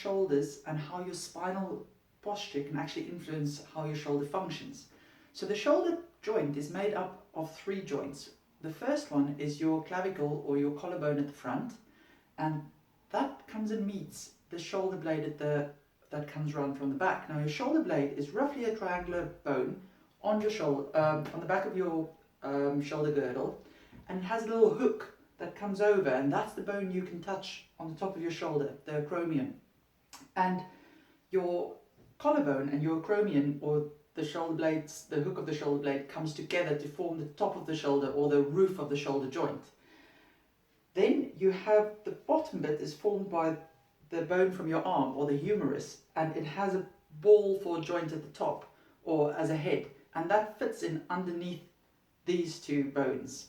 shoulders and how your spinal posture can actually influence how your shoulder functions. So the shoulder joint is made up of 3 joints. The first one is your clavicle or your collarbone at the front, and that comes and meets the shoulder blade that comes round from the back. Now your shoulder blade is roughly a triangular bone on your shoulder, on the back of your shoulder girdle, and it has a little hook that comes over, and that's the bone you can touch on the top of your shoulder, the acromion. And your collarbone and your acromion, or the shoulder blades, the hook of the shoulder blade, comes together to form the top of the shoulder or the roof of the shoulder joint. Then you have the bottom bit is formed by the bone from your arm or the humerus, and it has a ball for a joint at the top or as a head, and that fits in underneath these 2 bones.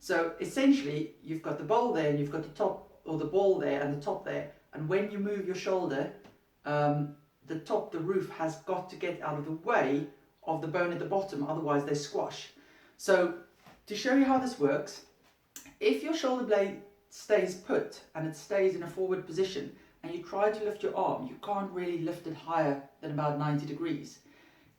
So essentially you've got the bowl there and you've got the top, or the ball there and the top there, and when you move your shoulder, the top, the roof has got to get out of the way of the bone at the bottom, otherwise they squash. So to show you how this works, if your shoulder blade stays put and it stays in a forward position and you try to lift your arm, you can't really lift it higher than about 90 degrees.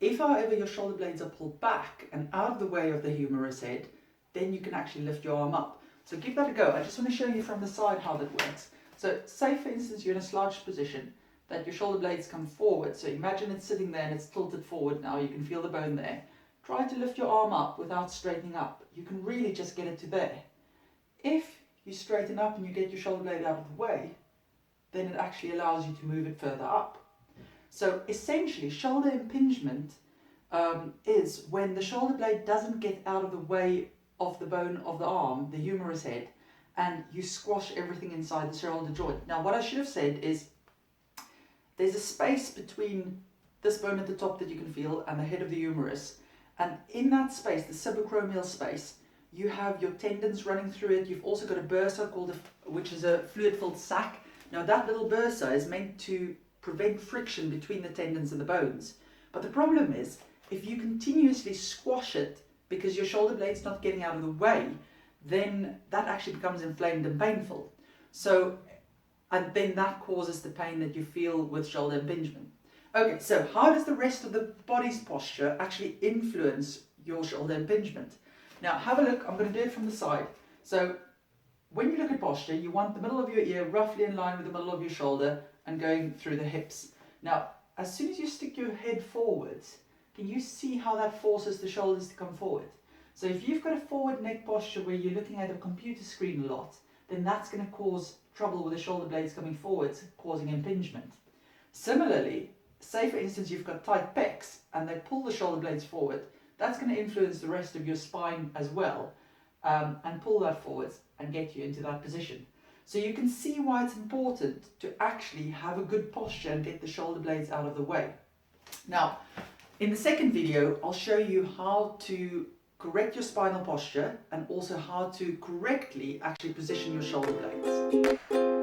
If however your shoulder blades are pulled back and out of the way of the humerus head, then you can actually lift your arm up. So give that a go. I just want to show you from the side how that works. So say for instance you're in a slouched position, that your shoulder blades come forward. So imagine it's sitting there and it's tilted forward now, you can feel the bone there. Try to lift your arm up without straightening up. You can really just get it to there. If you straighten up and you get your shoulder blade out of the way, then it actually allows you to move it further up. So essentially shoulder impingement is when the shoulder blade doesn't get out of the way of the bone of the arm, the humerus head, and you squash everything inside the shoulder joint. Now what I should have said is there's a space between this bone at the top that you can feel and the head of the humerus, and in that space, the subacromial space, you have your tendons running through it. You've also got a bursa which is a fluid-filled sac. Now that little bursa is meant to prevent friction between the tendons and the bones. But the problem is, if you continuously squash it because your shoulder blade's not getting out of the way, then that actually becomes inflamed and painful. And then that causes the pain that you feel with shoulder impingement. Okay, so how does the rest of the body's posture actually influence your shoulder impingement? Now have a look, I'm going to do it from the side. So when you look at posture, you want the middle of your ear roughly in line with the middle of your shoulder and going through the hips. Now, as soon as you stick your head forwards, can you see how that forces the shoulders to come forward? So if you've got a forward neck posture where you're looking at a computer screen a lot, then that's going to cause trouble with the shoulder blades coming forwards, causing impingement. Similarly, say for instance you've got tight pecs and they pull the shoulder blades forward, that's going to influence the rest of your spine as well, and pull that forwards and get you into that position. So you can see why it's important to actually have a good posture and get the shoulder blades out of the way. Now, in the second video, I'll show you how to correct your spinal posture and also how to correctly actually position your shoulder blades.